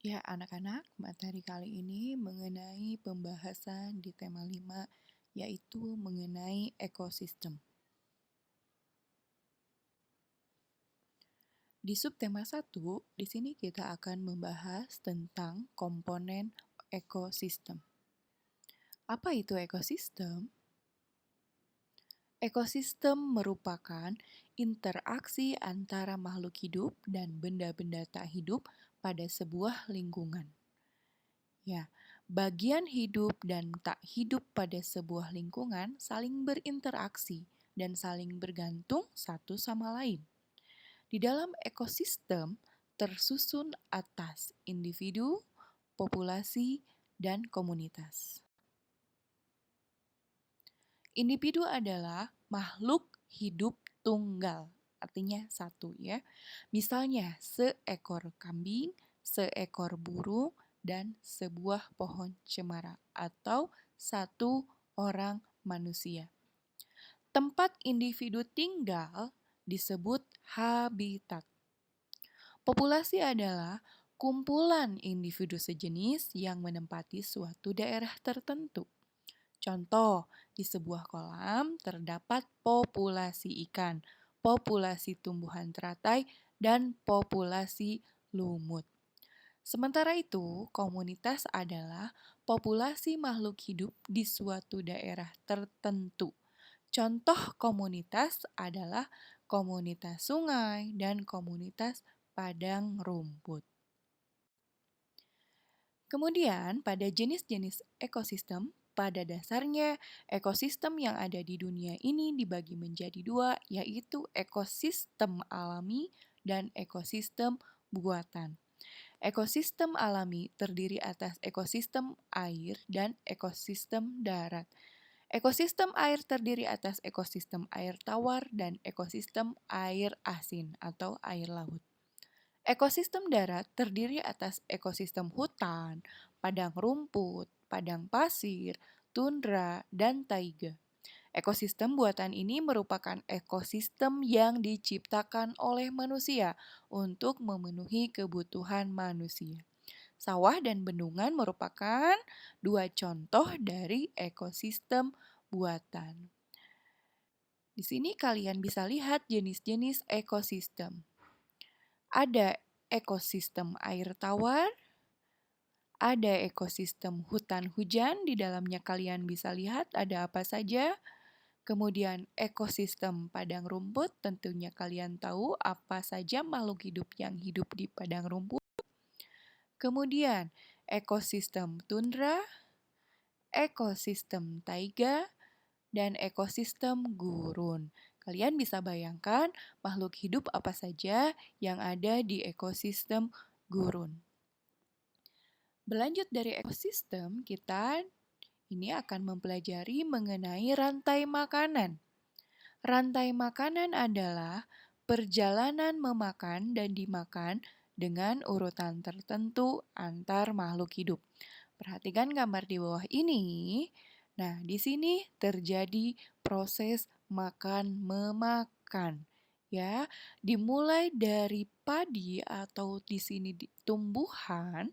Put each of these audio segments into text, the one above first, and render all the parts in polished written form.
Ya, anak-anak, materi kali ini mengenai pembahasan di tema 5, yaitu mengenai ekosistem. Di subtema 1, di sini kita akan membahas tentang komponen ekosistem. Apa itu ekosistem? Ekosistem merupakan interaksi antara makhluk hidup dan benda-benda tak hidup pada sebuah lingkungan. Ya, bagian hidup dan tak hidup pada sebuah lingkungan saling berinteraksi dan saling bergantung satu sama lain. Di dalam ekosistem tersusun atas individu, populasi, dan komunitas. Individu adalah makhluk hidup tunggal, artinya satu ya. Misalnya seekor kambing, seekor burung, dan sebuah pohon cemara atau satu orang manusia. Tempat individu tinggal disebut habitat. Populasi adalah kumpulan individu sejenis yang menempati suatu daerah tertentu. Contoh, di sebuah kolam terdapat populasi ikan, populasi tumbuhan teratai, dan populasi lumut. Sementara itu, komunitas adalah populasi makhluk hidup di suatu daerah tertentu. Contoh komunitas adalah komunitas sungai dan komunitas padang rumput. Kemudian, pada jenis-jenis ekosistem, pada dasarnya ekosistem yang ada di dunia ini dibagi menjadi dua, yaitu ekosistem alami dan ekosistem buatan. Ekosistem alami terdiri atas ekosistem air dan ekosistem darat. Ekosistem air terdiri atas ekosistem air tawar dan ekosistem air asin atau air laut. Ekosistem darat terdiri atas ekosistem hutan, padang rumput, padang pasir, tundra, dan taiga. Ekosistem buatan ini merupakan ekosistem yang diciptakan oleh manusia untuk memenuhi kebutuhan manusia. Sawah dan bendungan merupakan dua contoh dari ekosistem buatan. Di sini kalian bisa lihat jenis-jenis ekosistem. Ada ekosistem air tawar, ada ekosistem hutan hujan, di dalamnya kalian bisa lihat ada apa saja. Kemudian ekosistem padang rumput, tentunya kalian tahu apa saja makhluk hidup yang hidup di padang rumput. Kemudian ekosistem tundra, ekosistem taiga, dan ekosistem gurun. Kalian bisa bayangkan makhluk hidup apa saja yang ada di ekosistem gurun. Berlanjut dari ekosistem, kita ini akan mempelajari mengenai rantai makanan. Rantai makanan adalah perjalanan memakan dan dimakan dengan urutan tertentu antar makhluk hidup. Perhatikan gambar di bawah ini. Nah, di sini terjadi proses makan memakan. Ya, dimulai dari padi atau di sini tumbuhan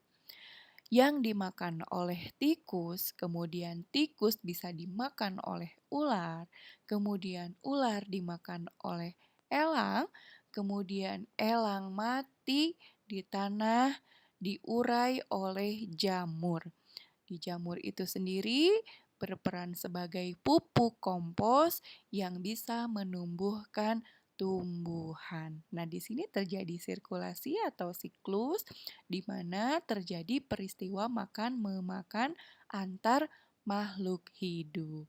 yang dimakan oleh tikus, kemudian tikus bisa dimakan oleh ular, kemudian ular dimakan oleh elang, kemudian elang mati di tanah diurai oleh jamur. Di jamur itu sendiri berperan sebagai pupuk kompos yang bisa menumbuhkan tumbuhan. Nah, di sini terjadi sirkulasi atau siklus di mana terjadi peristiwa makan memakan antar makhluk hidup.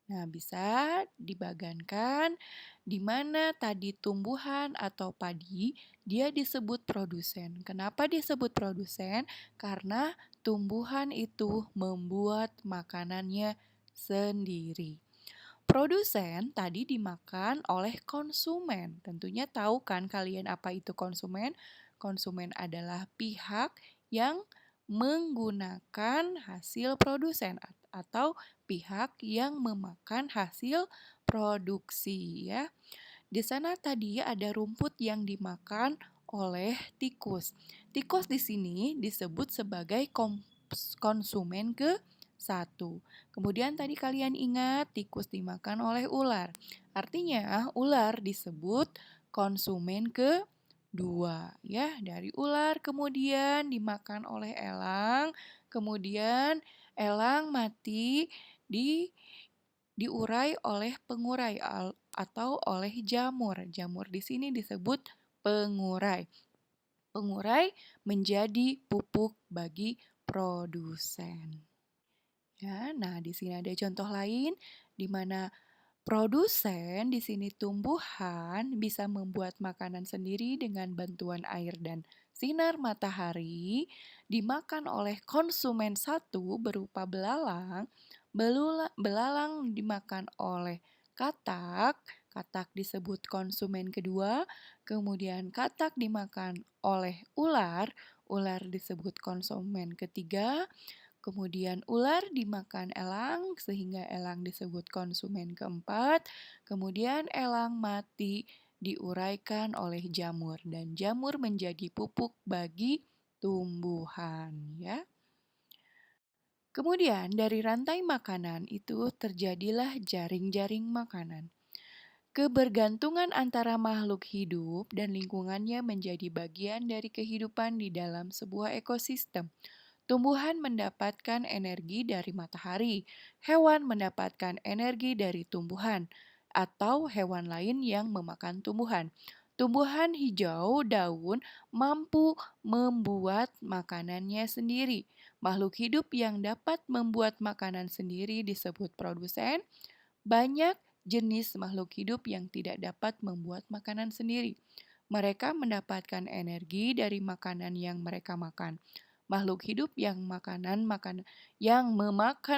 Nah, bisa dibagankan di mana tadi tumbuhan atau padi dia disebut produsen. Kenapa disebut produsen? Karena tumbuhan itu membuat makanannya sendiri. Produsen tadi dimakan oleh konsumen. Tentunya tahu kan kalian apa itu konsumen? Konsumen adalah pihak yang menggunakan hasil produsen atau pihak yang memakan hasil produksi ya. Di sana tadi ada rumput yang dimakan oleh tikus. Tikus di sini disebut sebagai konsumen ke-1. Kemudian tadi kalian ingat tikus dimakan oleh ular. Artinya ular disebut konsumen ke-2 ya, dari ular kemudian dimakan oleh elang, kemudian elang mati diurai oleh pengurai atau oleh jamur. Jamur di sini disebut pengurai. Pengurai menjadi pupuk bagi produsen. Ya, nah di sini ada contoh lain di mana produsen di sini tumbuhan bisa membuat makanan sendiri dengan bantuan air dan sinar matahari, dimakan oleh konsumen satu berupa belalang, belalang dimakan oleh katak, katak disebut konsumen kedua, kemudian katak dimakan oleh ular, ular disebut konsumen ketiga, kemudian ular dimakan elang sehingga elang disebut konsumen keempat. Kemudian elang mati diuraikan oleh jamur dan jamur menjadi pupuk bagi tumbuhan ya. Kemudian dari rantai makanan itu terjadilah jaring-jaring makanan. Kebergantungan antara makhluk hidup dan lingkungannya menjadi bagian dari kehidupan di dalam sebuah ekosistem. Tumbuhan mendapatkan energi dari matahari, hewan mendapatkan energi dari tumbuhan, atau hewan lain yang memakan tumbuhan. Tumbuhan hijau daun mampu membuat makanannya sendiri. Makhluk hidup yang dapat membuat makanan sendiri disebut produsen. Banyak jenis makhluk hidup yang tidak dapat membuat makanan sendiri. Mereka mendapatkan energi dari makanan yang mereka makan. Makhluk hidup yang memakan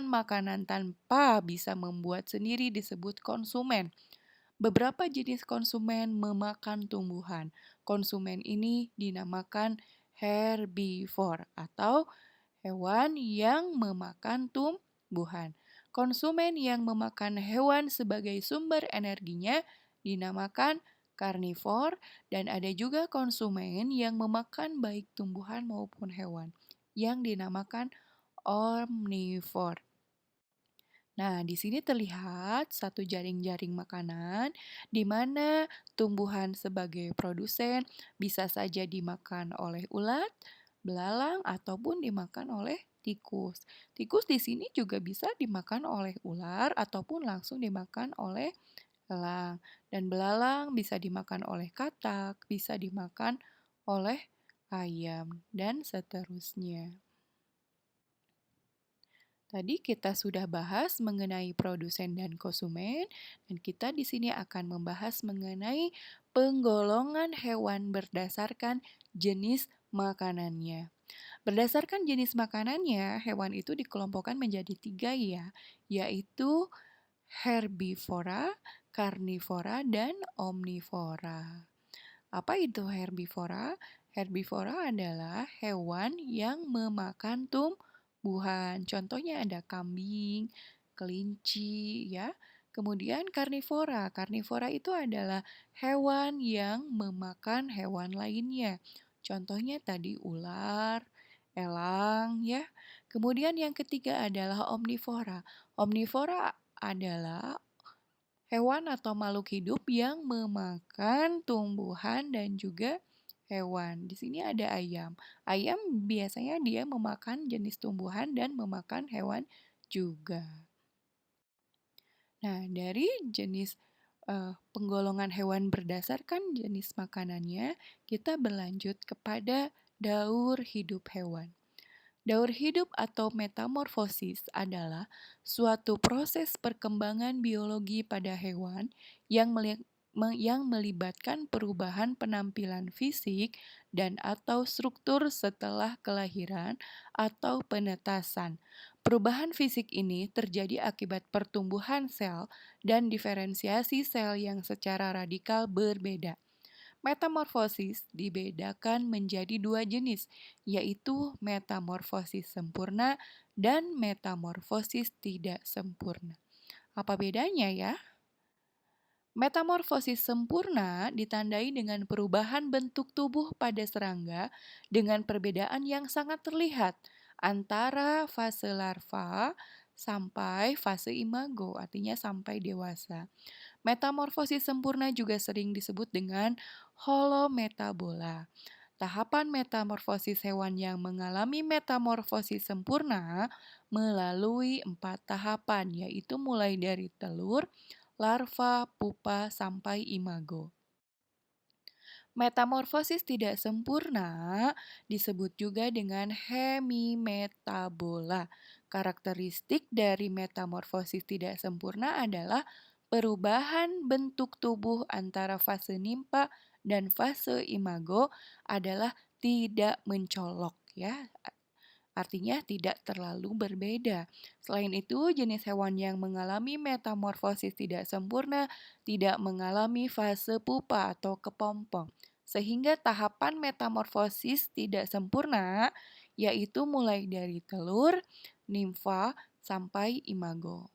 makanan tanpa bisa membuat sendiri disebut konsumen. Beberapa jenis konsumen memakan tumbuhan. Konsumen ini dinamakan herbivore atau hewan yang memakan tumbuhan. Konsumen yang memakan hewan sebagai sumber energinya dinamakan karnivor, dan ada juga konsumen yang memakan baik tumbuhan maupun hewan yang dinamakan omnivore. Nah, di sini terlihat satu jaring-jaring makanan di mana tumbuhan sebagai produsen bisa saja dimakan oleh ulat, belalang, ataupun dimakan oleh tikus. Tikus di sini juga bisa dimakan oleh ular ataupun langsung dimakan oleh elang. Dan belalang bisa dimakan oleh katak, bisa dimakan oleh ayam, dan seterusnya. Tadi kita sudah bahas mengenai produsen dan konsumen, dan kita di sini akan membahas mengenai penggolongan hewan berdasarkan jenis makanannya. Berdasarkan jenis makanannya, hewan itu dikelompokkan menjadi 3 ya, yaitu herbivora, karnivora, dan omnivora. Apa itu herbivora? Herbivora adalah hewan yang memakan tumbuhan. Contohnya ada kambing, kelinci, ya. Kemudian karnivora. Karnivora itu adalah hewan yang memakan hewan lainnya. Contohnya tadi ular, elang, ya. Kemudian yang ketiga adalah omnivora. Omnivora adalah hewan atau makhluk hidup yang memakan tumbuhan dan juga hewan. Di sini ada ayam. Ayam biasanya dia memakan jenis tumbuhan dan memakan hewan juga. Nah, dari jenis penggolongan hewan berdasarkan jenis makanannya, kita berlanjut kepada daur hidup hewan. Daur hidup atau metamorfosis adalah suatu proses perkembangan biologi pada hewan yang melibatkan perubahan penampilan fisik dan atau struktur setelah kelahiran atau penetasan. Perubahan fisik ini terjadi akibat pertumbuhan sel dan diferensiasi sel yang secara radikal berbeda. Metamorfosis dibedakan menjadi 2 jenis, yaitu metamorfosis sempurna dan metamorfosis tidak sempurna. Apa bedanya ya? Metamorfosis sempurna ditandai dengan perubahan bentuk tubuh pada serangga dengan perbedaan yang sangat terlihat antara fase larva sampai fase imago, artinya sampai dewasa. Metamorfosis sempurna juga sering disebut dengan holometabola. Tahapan metamorfosis hewan yang mengalami metamorfosis sempurna melalui 4 tahapan, yaitu mulai dari telur, larva, pupa, sampai imago. Metamorfosis tidak sempurna disebut juga dengan hemimetabola. Karakteristik dari metamorfosis tidak sempurna adalah perubahan bentuk tubuh antara fase nimpa dan fase imago adalah tidak mencolok ya. Artinya tidak terlalu berbeda. Selain itu, jenis hewan yang mengalami metamorfosis tidak sempurna tidak mengalami fase pupa atau kepompong. Sehingga tahapan metamorfosis tidak sempurna yaitu mulai dari telur, nimfa, sampai imago.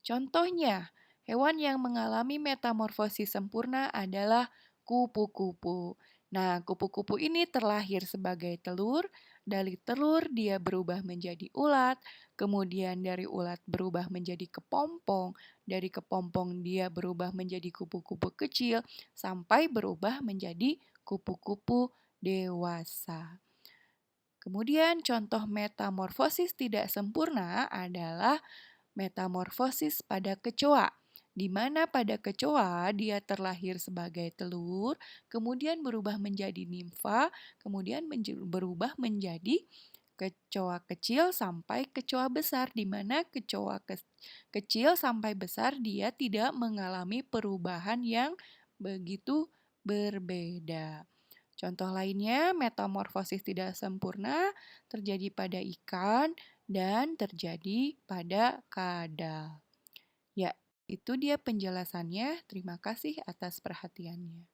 Contohnya, hewan yang mengalami metamorfosis sempurna adalah kupu-kupu. Nah, kupu-kupu ini terlahir sebagai telur, dari telur dia berubah menjadi ulat, kemudian dari ulat berubah menjadi kepompong, dari kepompong dia berubah menjadi kupu-kupu kecil, sampai berubah menjadi kupu-kupu dewasa. Kemudian contoh metamorfosis tidak sempurna adalah metamorfosis pada kecoa, di mana pada kecoa dia terlahir sebagai telur, kemudian berubah menjadi nimfa, kemudian berubah menjadi kecoa kecil sampai kecoa besar, di mana kecoa kecil sampai besar dia tidak mengalami perubahan yang begitu berbeda. Contoh lainnya, metamorfosis tidak sempurna terjadi pada ikan dan terjadi pada kadal. Ya, itu dia penjelasannya. Terima kasih atas perhatiannya.